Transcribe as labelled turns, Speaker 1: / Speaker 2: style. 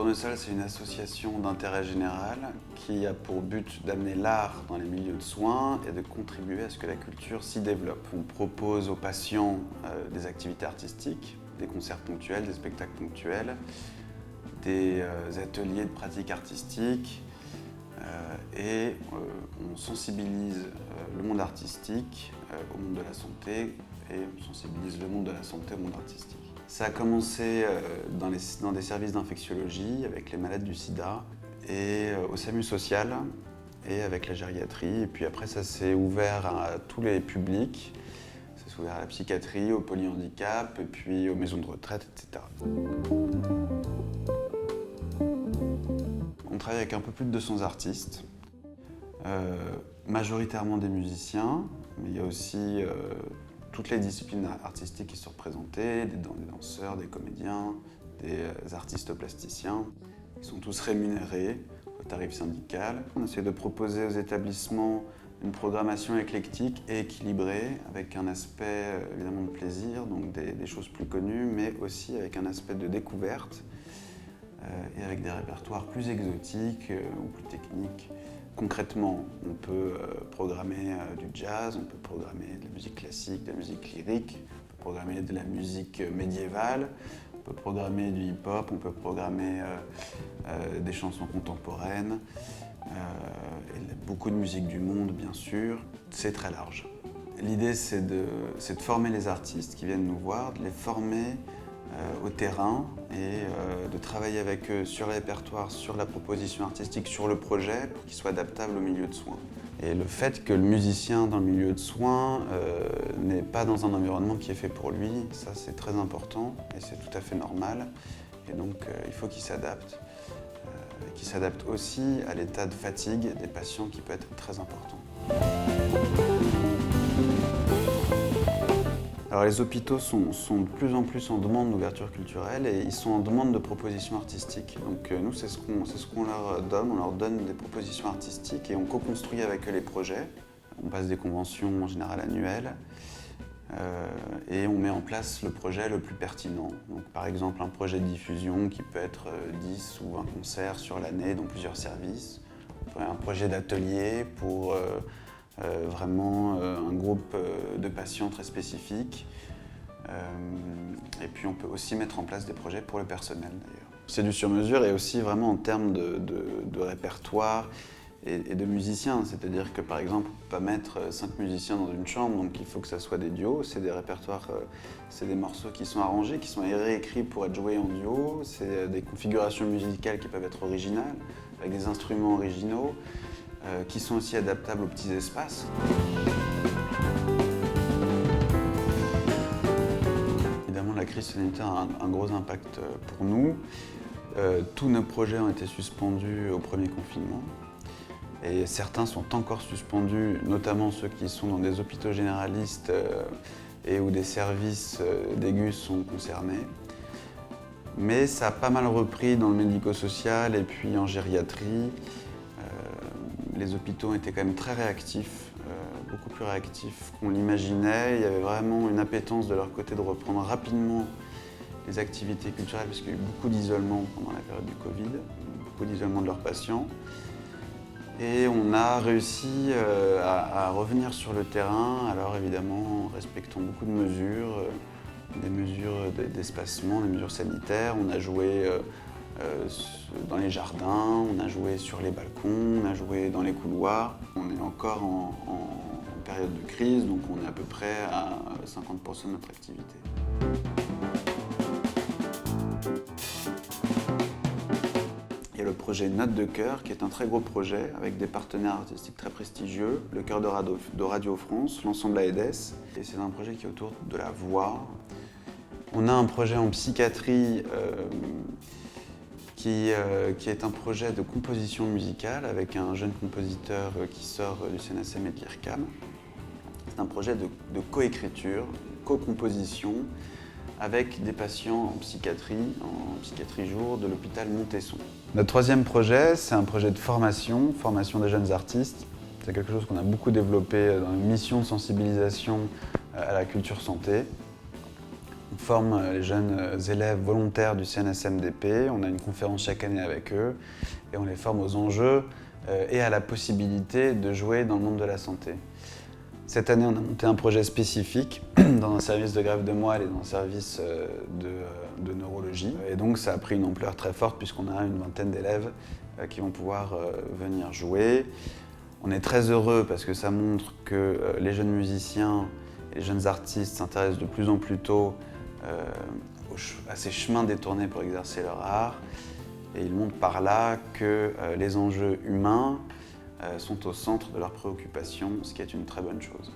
Speaker 1: Tournesol, c'est une association d'intérêt général qui a pour but d'amener l'art dans les milieux de soins et de contribuer à ce que la culture s'y développe. On propose aux patients des activités artistiques, des concerts ponctuels, des spectacles ponctuels, des ateliers de pratique artistique et on sensibilise le monde artistique au monde de la santé et on sensibilise le monde de la santé au monde artistique. Ça a commencé dans des services d'infectiologie avec les malades du sida et au SAMU social et avec la gériatrie. Et puis après, ça s'est ouvert à tous les publics. Ça s'est ouvert à la psychiatrie, au polyhandicap et puis aux maisons de retraite, etc. On travaille avec un peu plus de 200 artistes, majoritairement des musiciens, mais il y a aussi toutes les disciplines artistiques qui sont représentées, des danseurs, des comédiens, des artistes plasticiens. Ils sont tous rémunérés au tarif syndical. On essaie de proposer aux établissements une programmation éclectique et équilibrée, avec un aspect évidemment de plaisir, donc des choses plus connues, mais aussi avec un aspect de découverte et avec des répertoires plus exotiques ou plus techniques. Concrètement, on peut programmer du jazz, on peut programmer de la musique classique, de la musique lyrique, on peut programmer de la musique médiévale, on peut programmer du hip-hop, on peut programmer des chansons contemporaines, et beaucoup de musique du monde, bien sûr. C'est très large. L'idée, c'est de former les artistes qui viennent nous voir, de les former au terrain et de travailler avec eux sur le répertoire, sur la proposition artistique, sur le projet pour qu'il soit adaptable au milieu de soins. Et le fait que le musicien dans le milieu de soins n'est pas dans un environnement qui est fait pour lui, ça c'est très important et c'est tout à fait normal. Et donc il faut qu'il s'adapte. Qu'il s'adapte aussi à l'état de fatigue des patients qui peut être très important. Alors les hôpitaux sont de plus en plus en demande d'ouverture culturelle et ils sont en demande de propositions artistiques. Donc nous, c'est ce qu'on leur donne. On leur donne des propositions artistiques et on co-construit avec eux les projets. On passe des conventions en général annuelles et on met en place le projet le plus pertinent. Donc par exemple un projet de diffusion qui peut être 10 ou 20 concerts sur l'année dans plusieurs services. Un projet d'atelier pour vraiment un groupe de patients très spécifique. Et puis on peut aussi mettre en place des projets pour le personnel d'ailleurs. C'est du sur-mesure et aussi vraiment en termes de répertoire et de musiciens. C'est-à-dire que par exemple, on ne peut pas mettre 5 musiciens dans une chambre, donc il faut que ça soit des duos. C'est des répertoires, c'est des morceaux qui sont arrangés, qui sont réécrits pour être joués en duo. C'est des configurations musicales qui peuvent être originales, avec des instruments originaux. Qui sont aussi adaptables aux petits espaces. Évidemment, la crise sanitaire a un gros impact pour nous. Tous nos projets ont été suspendus au premier confinement et certains sont encore suspendus, notamment ceux qui sont dans des hôpitaux généralistes et où des services d'aigus sont concernés. Mais ça a pas mal repris dans le médico-social et puis en gériatrie. Les hôpitaux étaient quand même très réactifs, beaucoup plus réactifs qu'on l'imaginait. Il y avait vraiment une appétence de leur côté de reprendre rapidement les activités culturelles parce qu'il y a eu beaucoup d'isolement pendant la période du Covid, beaucoup d'isolement de leurs patients. Et on a réussi à revenir sur le terrain, alors évidemment en respectant beaucoup de mesures, des mesures d'espacement, des mesures sanitaires. On a joué dans les jardins, on a joué sur les balcons, on a joué dans les couloirs. On est encore en période de crise, donc on est à peu près à 50% de notre activité. Il y a le projet Notes de Chœur, qui est un très gros projet avec des partenaires artistiques très prestigieux, le Chœur de Radio France, l'Ensemble AEDES. Et c'est un projet qui est autour de la voix. On a un projet en psychiatrie qui est un projet de composition musicale avec un jeune compositeur qui sort du CNSM et de l'IRCAM. C'est un projet de coécriture, co-composition avec des patients en psychiatrie jour de l'hôpital Montesson. Notre troisième projet, c'est un projet de formation des jeunes artistes. C'est quelque chose qu'on a beaucoup développé dans une mission de sensibilisation à la culture santé. On On forme les jeunes élèves volontaires du CNSMDP, on a une conférence chaque année avec eux et on les forme aux enjeux et à la possibilité de jouer dans le monde de la santé. Cette année, on a monté un projet spécifique dans un service de greffe de moelle et dans un service de neurologie. Et donc ça a pris une ampleur très forte puisqu'on a une vingtaine d'élèves qui vont pouvoir venir jouer. On est très heureux parce que ça montre que les jeunes musiciens et les jeunes artistes s'intéressent de plus en plus tôt à ces chemins détournés pour exercer leur art. Et ils montrent par là que les enjeux humains sont au centre de leurs préoccupations, ce qui est une très bonne chose.